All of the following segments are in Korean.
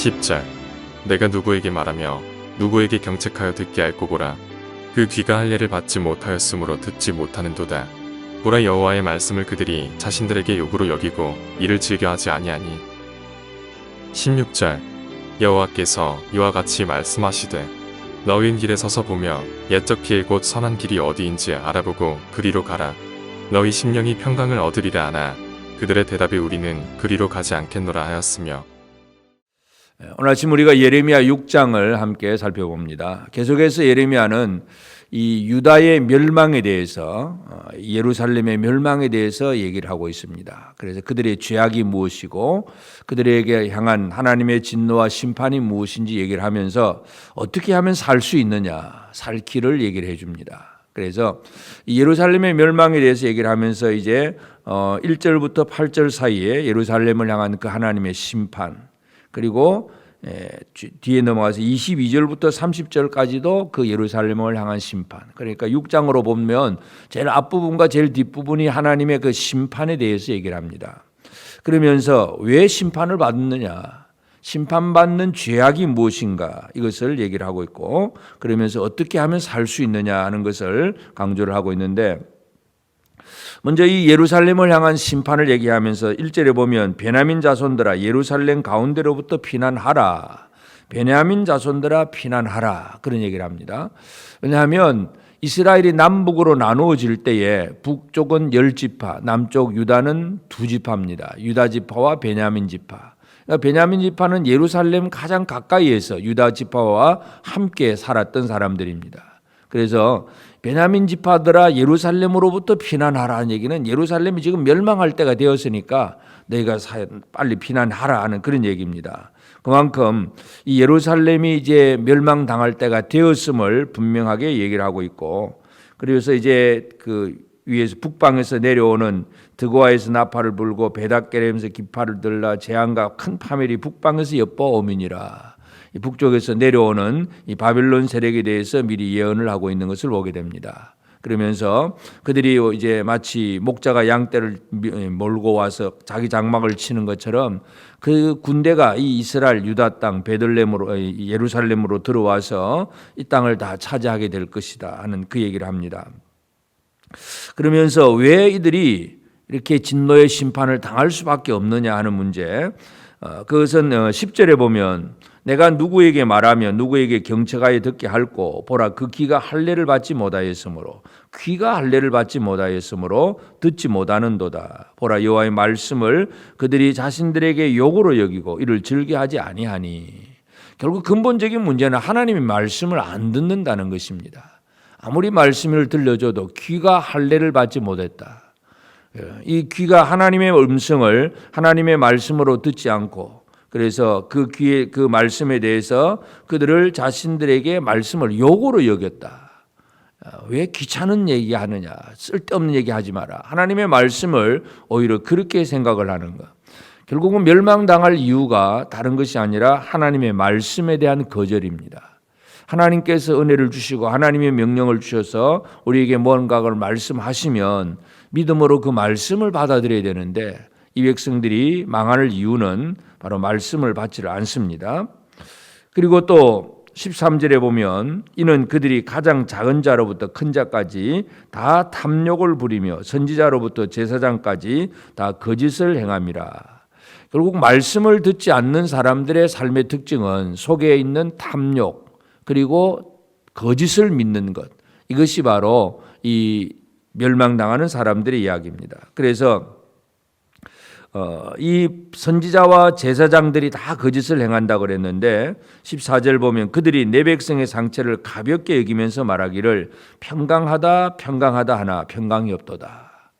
10절 내가 누구에게 말하며 누구에게 경책하여 듣게 할 거고라. 그 귀가 할례를 받지 못하였으므로 듣지 못하는도다. 보라, 여호와의 말씀을 그들이 자신들에게 욕으로 여기고 이를 즐겨하지 아니하니. 16절 여호와께서 이와 같이 말씀하시되 너희는 길에 서서 보며 옛적 길 곧 선한 길이 어디인지 알아보고 그리로 가라. 너희 심령이 평강을 얻으리라 하나 그들의 대답에 우리는 그리로 가지 않겠노라 하였으며. 오늘 아침 우리가 예레미야 6장을 함께 살펴봅니다. 계속해서 예레미야는 이 유다의 멸망에 대해서, 예루살렘의 멸망에 대해서 얘기를 하고 있습니다. 그래서 그들의 죄악이 무엇이고 그들에게 향한 하나님의 진노와 심판이 무엇인지 얘기를 하면서 어떻게 하면 살 수 있느냐, 살 길을 얘기를 해줍니다. 그래서 이 예루살렘의 멸망에 대해서 얘기를 하면서 이제 1절부터 8절 사이에 예루살렘을 향한 그 하나님의 심판, 그리고 뒤에 넘어가서 22절부터 30절까지도 그 예루살렘을 향한 심판. 그러니까 6장으로 보면 제일 앞부분과 제일 뒷부분이 하나님의 그 심판에 대해서 얘기를 합니다. 그러면서 왜 심판을 받느냐, 심판받는 죄악이 무엇인가, 이것을 얘기를 하고 있고, 그러면서 어떻게 하면 살 수 있느냐 하는 것을 강조를 하고 있는데, 먼저 이 예루살렘을 향한 심판을 얘기하면서 1절에 보면 베냐민 자손들아 예루살렘 가운데로부터 피난하라. 베냐민 자손들아 피난하라. 그런 얘기를 합니다. 왜냐하면 이스라엘이 남북으로 나누어질 때에 북쪽은 10지파, 남쪽 유다는 2지파입니다. 유다 지파와 베냐민 지파. 그러니까 베냐민 지파는 예루살렘 가장 가까이에서 유다 지파와 함께 살았던 사람들입니다. 그래서 베냐민 지파들아 예루살렘으로부터 피난하라는 얘기는 예루살렘이 지금 멸망할 때가 되었으니까 너희가 빨리 피난하라 하는 그런 얘기입니다. 그만큼 이 예루살렘이 이제 멸망당할 때가 되었음을 분명하게 얘기를 하고 있고, 그래서 이제 그 위에서 북방에서 내려오는 드고아에서 나팔을 불고 베닷게렘에서 기파를 들라 재앙과 큰 파멸이 북방에서 엿보오미니라. 북쪽에서 내려오는 이 바빌론 세력에 대해서 미리 예언을 하고 있는 것을 보게 됩니다. 그러면서 그들이 이제 마치 목자가 양떼를 몰고 와서 자기 장막을 치는 것처럼 그 군대가 이 이스라엘 유다 땅 베들레헴으로 예루살렘으로 들어와서 이 땅을 다 차지하게 될 것이다 하는 그 얘기를 합니다. 그러면서 왜 이들이 이렇게 진노의 심판을 당할 수밖에 없느냐 하는 문제, 그것은 10절에 보면 내가 누구에게 말하며 누구에게 경책하여 듣게 할꼬 보라 그 귀가 할례를 받지 못하였으므로, 귀가 할례를 받지 못하였으므로 듣지 못하는도다. 보라 여호와의 말씀을 그들이 자신들에게 욕으로 여기고 이를 즐겨하지 아니하니. 결국 근본적인 문제는 하나님의 말씀을 안 듣는다는 것입니다. 아무리 말씀을 들려줘도 귀가 할례를 받지 못했다. 이 귀가 하나님의 음성을 하나님의 말씀으로 듣지 않고, 그래서 그 귀의 그 말씀에 대해서 그들을 자신들에게 말씀을 욕으로 여겼다. 왜 귀찮은 얘기하느냐, 쓸데없는 얘기하지 마라. 하나님의 말씀을 오히려 그렇게 생각을 하는 것. 결국은 멸망당할 이유가 다른 것이 아니라 하나님의 말씀에 대한 거절입니다. 하나님께서 은혜를 주시고 하나님의 명령을 주셔서 우리에게 뭔가를 말씀하시면 믿음으로 그 말씀을 받아들여야 되는데, 이 백성들이 망할 이유는 바로 말씀을 받지를 않습니다. 그리고 또 13절에 보면 이는 그들이 가장 작은 자로부터 큰 자까지 다 탐욕을 부리며 선지자로부터 제사장까지 다 거짓을 행함이라. 결국 말씀을 듣지 않는 사람들의 삶의 특징은 속에 있는 탐욕 그리고 거짓을 믿는 것, 이것이 바로 이 멸망당하는 사람들의 이야기입니다. 그래서 이 선지자와 제사장들이 다 거짓을 행한다고 그랬는데 14절 보면 그들이 내 백성의 상처를 가볍게 여기면서 말하기를 평강하다 평강하다 하나 평강이 없도다.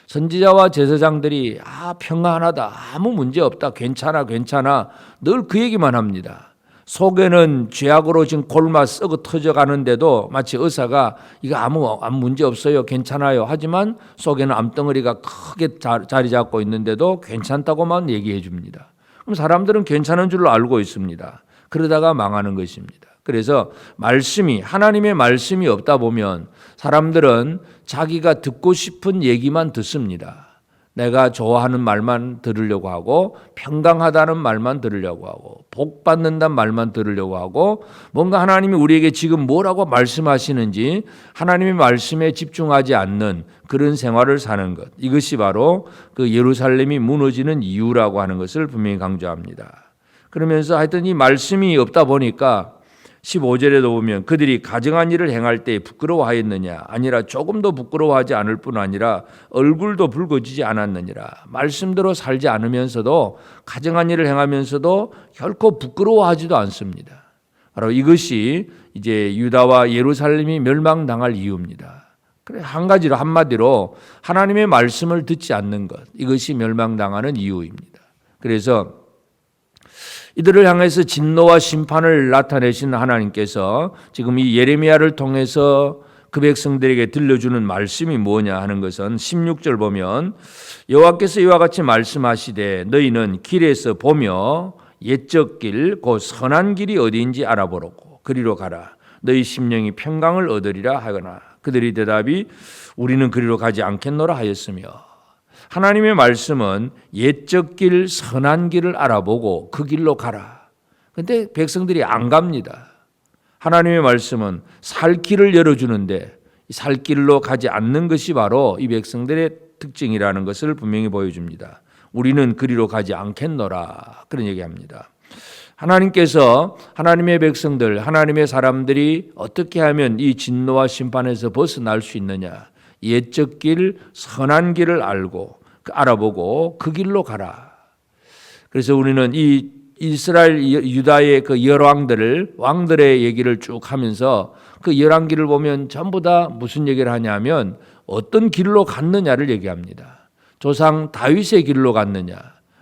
선지자와 제사장들이 평안하다, 아무 문제 없다, 괜찮아 괜찮아 늘 그 얘기만 합니다. 속에는 죄악으로 지금 골마 썩어 터져가는데도 마치 의사가 이거 아무 문제 없어요, 괜찮아요 하지만 속에는 암덩어리가 크게 자리 잡고 있는데도 괜찮다고만 얘기해 줍니다. 그럼 사람들은 괜찮은 줄로 알고 있습니다. 그러다가 망하는 것입니다. 그래서 말씀이, 하나님의 말씀이 없다 보면 사람들은 자기가 듣고 싶은 얘기만 듣습니다. 내가 좋아하는 말만 들으려고 하고 평강하다는 말만 들으려고 하고 복 받는다는 말만 들으려고 하고 뭔가 하나님이 우리에게 지금 뭐라고 말씀하시는지 하나님의 말씀에 집중하지 않는 그런 생활을 사는 것, 이것이 바로 그 예루살렘이 무너지는 이유라고 하는 것을 분명히 강조합니다. 그러면서 하여튼 이 말씀이 없다 보니까 15절에도 보면 그들이 가증한 일을 행할 때 부끄러워하였느냐, 아니라 조금도 부끄러워하지 않을 뿐 아니라 얼굴도 붉어지지 않았느니라. 말씀대로 살지 않으면서도 가증한 일을 행하면서도 결코 부끄러워하지도 않습니다. 바로 이것이 이제 유다와 예루살렘이 멸망당할 이유입니다. 그래, 한 가지로, 한마디로 하나님의 말씀을 듣지 않는 것, 이것이 멸망당하는 이유입니다. 그래서 이들을 향해서 진노와 심판을 나타내신 하나님께서 지금 이 예레미야를 통해서 그 백성들에게 들려주는 말씀이 뭐냐 하는 것은 16절 보면 여호와께서 이와 같이 말씀하시되 너희는 길에서 보며 옛적 길 곧 선한 길이 어디인지 알아보라고 그리로 가라. 너희 심령이 평강을 얻으리라 하거나 그들이 대답이 우리는 그리로 가지 않겠노라 하였으며, 하나님의 말씀은 옛적 길, 선한 길을 알아보고 그 길로 가라. 그런데 백성들이 안 갑니다. 하나님의 말씀은 살 길을 열어주는데 살 길로 가지 않는 것이 바로 이 백성들의 특징이라는 것을 분명히 보여줍니다. 우리는 그리로 가지 않겠노라, 그런 얘기합니다. 하나님께서 하나님의 백성들, 하나님의 사람들이 어떻게 하면 이 진노와 심판에서 벗어날 수 있느냐, 옛적 길, 선한 길을 알아보고 그 길로 가라. 그래서 우리는 이 이스라엘 유다의 그 왕들의 얘기를 쭉 하면서 그 열왕기를 보면 전부 다 무슨 얘기를 하냐면 어떤 길로 갔느냐를 얘기합니다. 조상 다윗의 길로 갔느냐,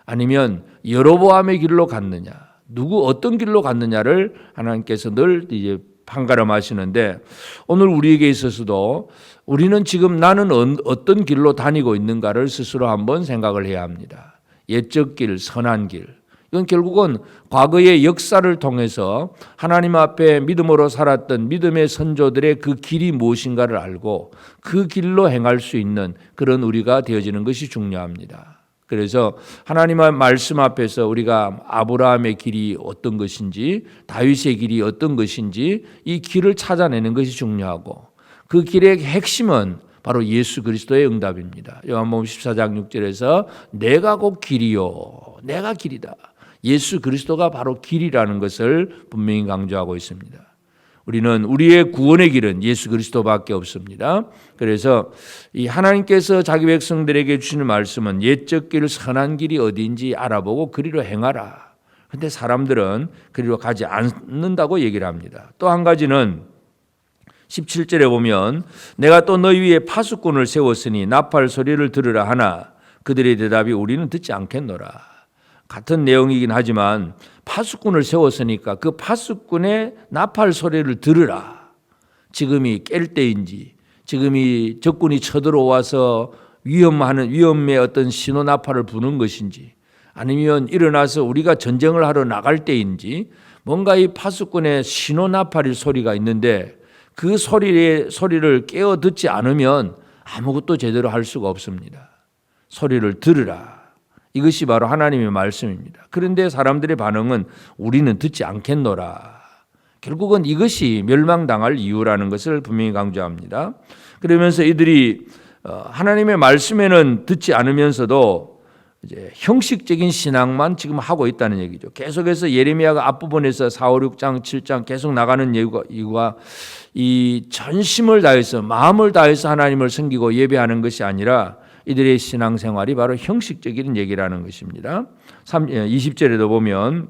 아니면 여로보암의 길로 갔느냐, 누구 어떤 길로 갔느냐를 하나님께서 늘 이제 판가름하시는데, 오늘 우리에게 있어서도 우리는 지금 나는 어떤 길로 다니고 있는가를 스스로 한번 생각을 해야 합니다. 옛적 길, 선한 길. 이건 결국은 과거의 역사를 통해서 하나님 앞에 믿음으로 살았던 믿음의 선조들의 그 길이 무엇인가를 알고 그 길로 행할 수 있는 그런 우리가 되어지는 것이 중요합니다. 그래서 하나님의 말씀 앞에서 우리가 아브라함의 길이 어떤 것인지, 다윗의 길이 어떤 것인지 이 길을 찾아내는 것이 중요하고, 그 길의 핵심은 바로 예수 그리스도의 응답입니다. 요한복음 14장 6절에서 내가 곧 길이요, 내가 길이다. 예수 그리스도가 바로 길이라는 것을 분명히 강조하고 있습니다. 우리는 우리의 구원의 길은 예수 그리스도밖에 없습니다. 그래서 이 하나님께서 자기 백성들에게 주시는 말씀은 옛적 길, 선한 길이 어디인지 알아보고 그리로 행하라. 그런데 사람들은 그리로 가지 않는다고 얘기를 합니다. 또 한 가지는 17절에 보면 내가 또 너희 위에 파수꾼을 세웠으니 나팔 소리를 들으라 하나 그들의 대답이 우리는 듣지 않겠노라. 같은 내용이긴 하지만 파수꾼을 세웠으니까 그 파수꾼의 나팔 소리를 들으라. 지금이 깰 때인지, 지금이 적군이 쳐들어와서 위험의 어떤 신호 나팔을 부는 것인지, 아니면 일어나서 우리가 전쟁을 하러 나갈 때인지, 뭔가 이 파수꾼의 신호 나팔의 소리가 있는데 그 소리를 깨어 듣지 않으면 아무것도 제대로 할 수가 없습니다. 소리를 들으라. 이것이 바로 하나님의 말씀입니다. 그런데 사람들의 반응은 우리는 듣지 않겠노라. 결국은 이것이 멸망당할 이유라는 것을 분명히 강조합니다. 그러면서 이들이 하나님의 말씀에는 듣지 않으면서도 이제 형식적인 신앙만 지금 하고 있다는 얘기죠. 계속해서 예레미야가 앞부분에서 4, 5, 6장, 7장 계속 나가는 이유가 이 전심을 다해서, 마음을 다해서 하나님을 섬기고 예배하는 것이 아니라 이들의 신앙생활이 바로 형식적인 얘기라는 것입니다. 20절에도 보면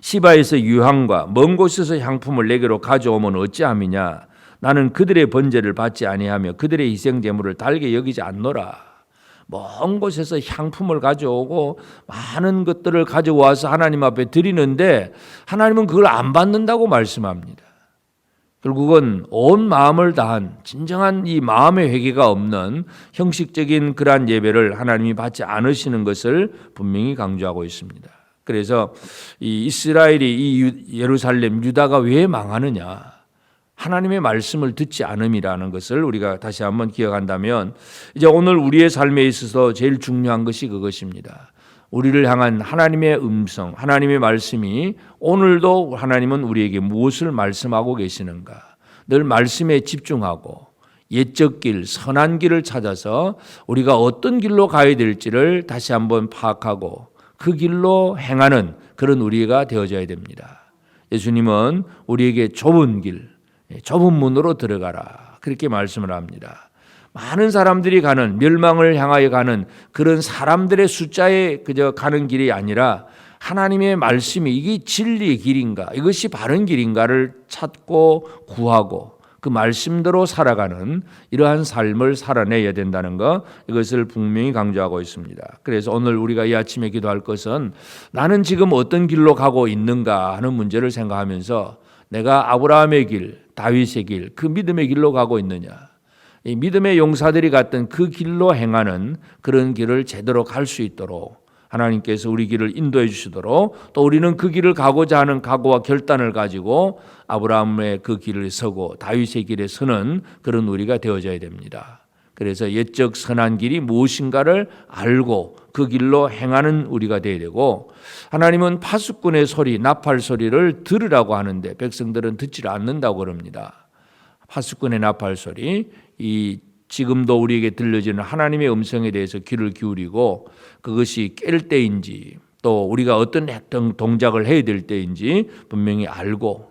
시바에서 유향과 먼 곳에서 향품을 내게로 가져오면 어찌함이냐. 나는 그들의 번제를 받지 아니하며 그들의 희생제물을 달게 여기지 않노라. 먼 곳에서 향품을 가져오고 많은 것들을 가져와서 하나님 앞에 드리는데 하나님은 그걸 안 받는다고 말씀합니다. 결국은 온 마음을 다한 진정한 이 마음의 회개가 없는 형식적인 그러한 예배를 하나님이 받지 않으시는 것을 분명히 강조하고 있습니다. 그래서 이 이스라엘이 이 예루살렘 유다가 왜 망하느냐? 하나님의 말씀을 듣지 않음이라는 것을 우리가 다시 한번 기억한다면 이제 오늘 우리의 삶에 있어서 제일 중요한 것이 그것입니다. 우리를 향한 하나님의 음성, 하나님의 말씀이 오늘도 하나님은 우리에게 무엇을 말씀하고 계시는가? 늘 말씀에 집중하고 옛적 길, 선한 길을 찾아서 우리가 어떤 길로 가야 될지를 다시 한번 파악하고 그 길로 행하는 그런 우리가 되어져야 됩니다. 예수님은 우리에게 좁은 길, 좁은 문으로 들어가라 그렇게 말씀을 합니다. 많은 사람들이 가는 멸망을 향하여 가는 그런 사람들의 숫자에 그저 가는 길이 아니라 하나님의 말씀이 이게 진리의 길인가 이것이 바른 길인가를 찾고 구하고 그 말씀대로 살아가는 이러한 삶을 살아내야 된다는 것 이것을 분명히 강조하고 있습니다. 그래서 오늘 우리가 이 아침에 기도할 것은 나는 지금 어떤 길로 가고 있는가 하는 문제를 생각하면서 내가 아브라함의 길, 다윗의 길, 그 믿음의 길로 가고 있느냐 이 믿음의 용사들이 갔던 그 길로 행하는 그런 길을 제대로 갈 수 있도록 하나님께서 우리 길을 인도해 주시도록 또 우리는 그 길을 가고자 하는 각오와 결단을 가지고 아브라함의 그 길을 서고 다윗의 길에 서는 그런 우리가 되어져야 됩니다. 그래서 옛적 선한 길이 무엇인가를 알고 그 길로 행하는 우리가 되어야 되고 하나님은 파수꾼의 소리, 나팔 소리를 들으라고 하는데 백성들은 듣지를 않는다고 그럽니다. 파수꾼의 나팔 소리, 이 지금도 우리에게 들려지는 하나님의 음성에 대해서 귀를 기울이고 그것이 깰 때인지 또 우리가 어떤 동작을 해야 될 때인지 분명히 알고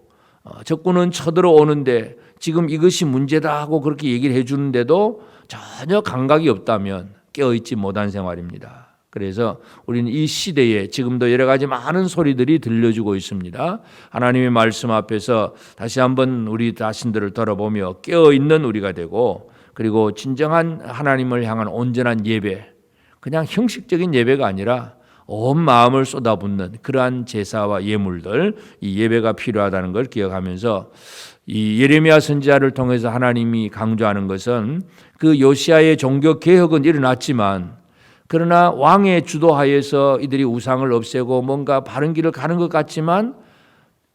적군은 쳐들어오는데 지금 이것이 문제다 하고 그렇게 얘기를 해주는데도 전혀 감각이 없다면 깨어있지 못한 생활입니다. 그래서 우리는 이 시대에 지금도 여러 가지 많은 소리들이 들려주고 있습니다. 하나님의 말씀 앞에서 다시 한번 우리 자신들을 돌아보며 깨어있는 우리가 되고 그리고 진정한 하나님을 향한 온전한 예배, 그냥 형식적인 예배가 아니라 온 마음을 쏟아붓는 그러한 제사와 예물들, 이 예배가 필요하다는 걸 기억하면서 이 예레미야 선지자를 통해서 하나님이 강조하는 것은 그 요시아의 종교 개혁은 일어났지만 그러나 왕의 주도하에서 이들이 우상을 없애고 뭔가 바른 길을 가는 것 같지만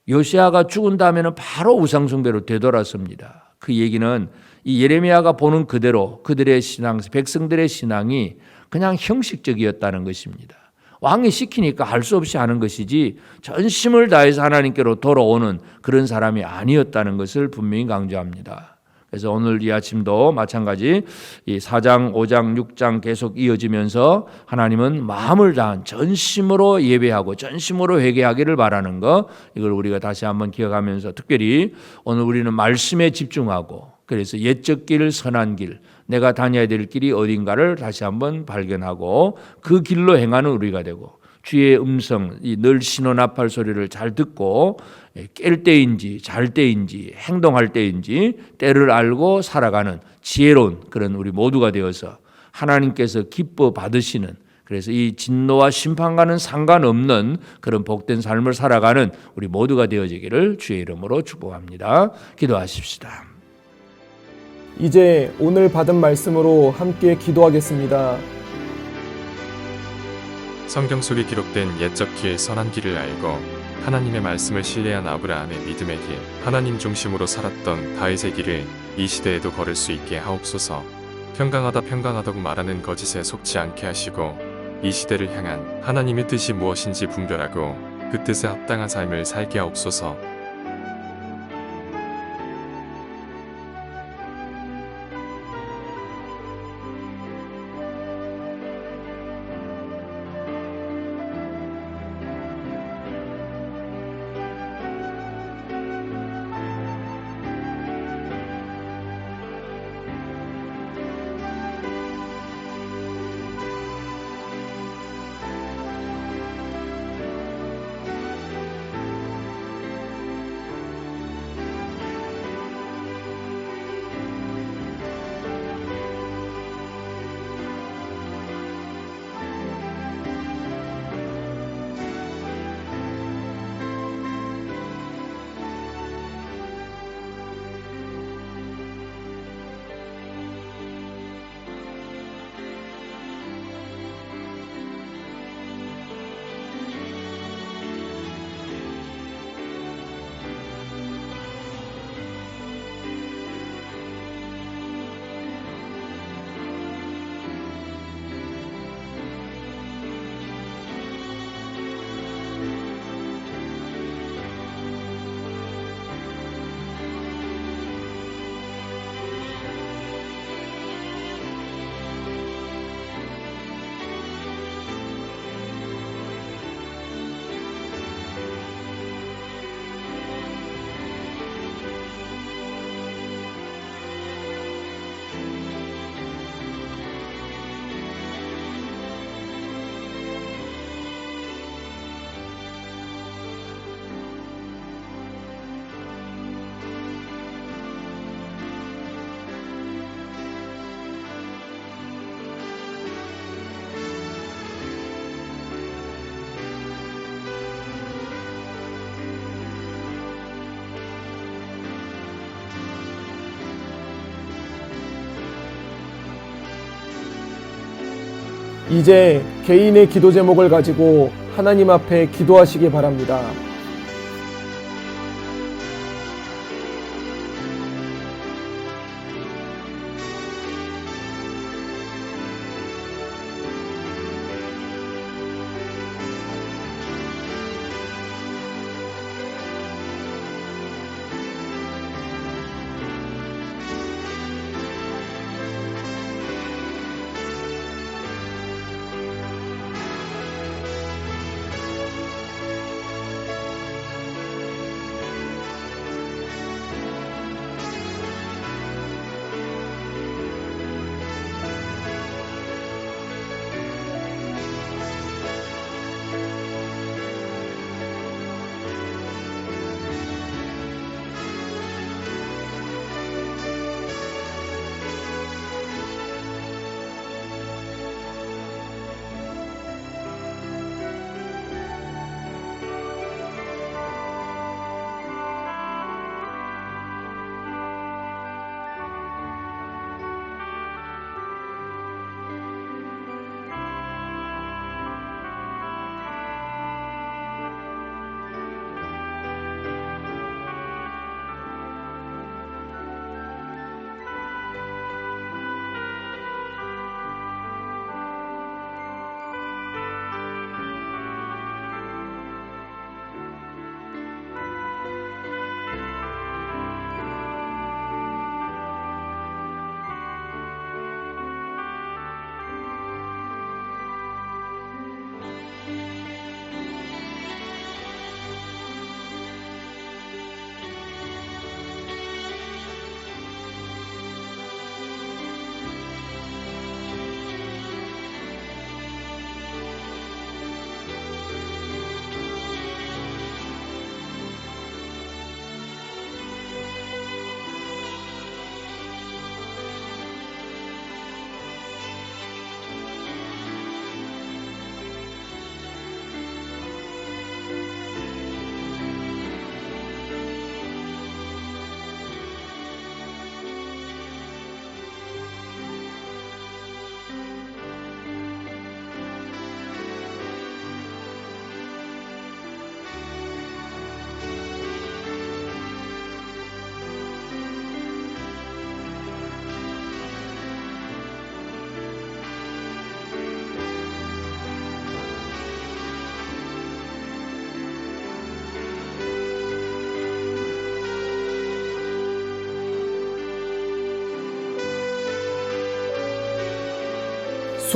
요시아가 죽은 다음에는 바로 우상 숭배로 되돌았습니다. 그 얘기는 이 예레미야가 보는 그대로 그들의 신앙, 백성들의 신앙이 그냥 형식적이었다는 것입니다. 왕이 시키니까 할 수 없이 하는 것이지 전심을 다해서 하나님께로 돌아오는 그런 사람이 아니었다는 것을 분명히 강조합니다. 그래서 오늘 이 아침도 마찬가지 이 4장, 5장, 6장 계속 이어지면서 하나님은 마음을 다한 전심으로 예배하고 전심으로 회개하기를 바라는 것 이걸 우리가 다시 한번 기억하면서 특별히 오늘 우리는 말씀에 집중하고 그래서 옛적 길, 선한 길, 내가 다녀야 될 길이 어딘가를 다시 한번 발견하고 그 길로 행하는 우리가 되고 주의 음성, 늘 신호 나팔 소리를 잘 듣고 깰 때인지 잘 때인지 행동할 때인지 때를 알고 살아가는 지혜로운 그런 우리 모두가 되어서 하나님께서 기뻐 받으시는 그래서 이 진노와 심판과는 상관없는 그런 복된 삶을 살아가는 우리 모두가 되어지기를 주의 이름으로 축복합니다. 기도하십시다. 이제 오늘 받은 말씀으로 함께 기도하겠습니다. 성경 속에 기록된 옛적 길, 선한 길을 알고 하나님의 말씀을 신뢰한 아브라함의 믿음의 길, 하나님 중심으로 살았던 다윗의 길을 이 시대에도 걸을 수 있게 하옵소서. 평강하다고 말하는 거짓에 속지 않게 하시고 이 시대를 향한 하나님의 뜻이 무엇인지 분별하고 그 뜻에 합당한 삶을 살게 하옵소서. 이제 개인의 기도 제목을 가지고 하나님 앞에 기도하시기 바랍니다.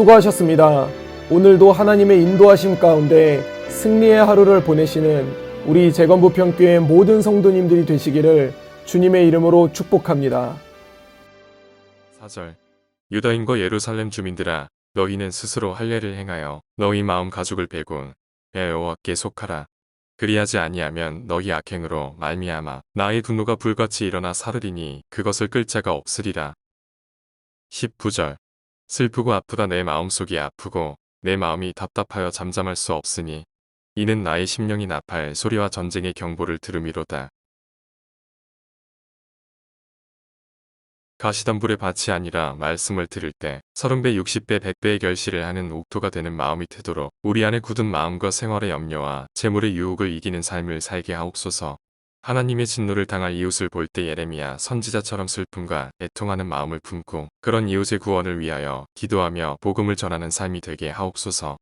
수고하셨습니다. 오늘도 하나님의 인도하심 가운데 승리의 하루를 보내시는 우리 재건부평교회 모든 성도님들이 되시기를 주님의 이름으로 축복합니다. 4절 유다인과 예루살렘 주민들아 너희는 스스로 할례를 행하여 너희 마음 가죽을 베고 여호와께 속하라. 그리하지 아니하면 너희 악행으로 말미암아 나의 분노가 불같이 일어나 사르리니 그것을 끌 자가 없으리라. 19절 슬프고 아프다 내 마음속이 아프고 내 마음이 답답하여 잠잠할 수 없으니 이는 나의 심령이 나팔 소리와 전쟁의 경보를 들음이로다. 가시덤불의 밭이 아니라 말씀을 들을 때 30배 60배 100배의 결실을 하는 옥토가 되는 마음이 되도록 우리 안에 굳은 마음과 생활의 염려와 재물의 유혹을 이기는 삶을 살게 하옵소서. 하나님의 진노를 당할 이웃을 볼 때 예레미야 선지자처럼 슬픔과 애통하는 마음을 품고 그런 이웃의 구원을 위하여 기도하며 복음을 전하는 삶이 되게 하옵소서.